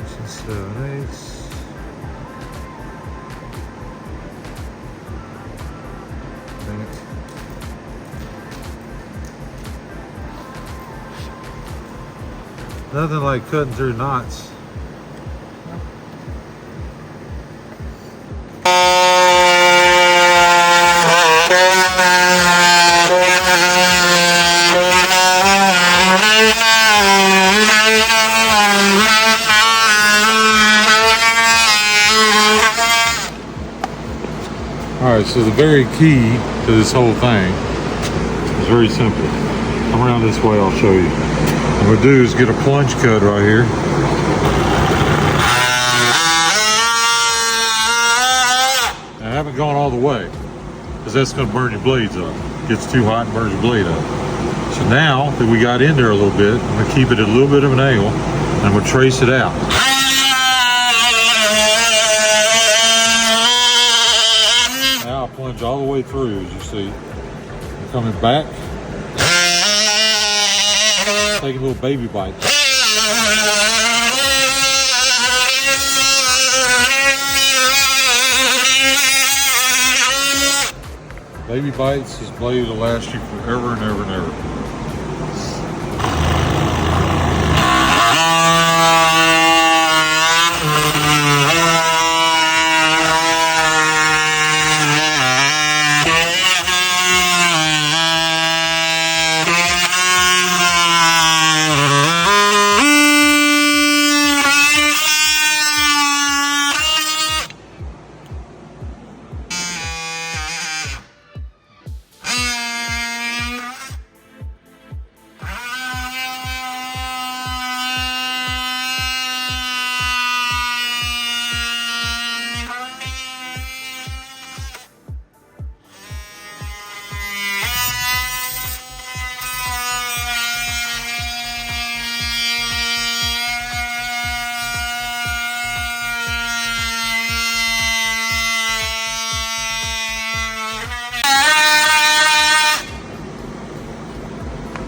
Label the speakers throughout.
Speaker 1: 7/8. Nothing like cutting through knots. Alright, so the very key to this whole thing is very simple. Come around this way, I'll show you. What we'll do is get a plunge cut right here. I haven't gone all the way because that's going to burn your blades up. It gets too hot and burns your blade up. So now that we got in there a little bit, I'm going to keep it at a little bit of an angle and I'm going to trace it out. Now I'll plunge all the way through, as you see. I'm coming back. Taking little baby bites. Baby bites, this blade will last you forever and ever and ever.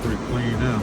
Speaker 1: Pretty clean now.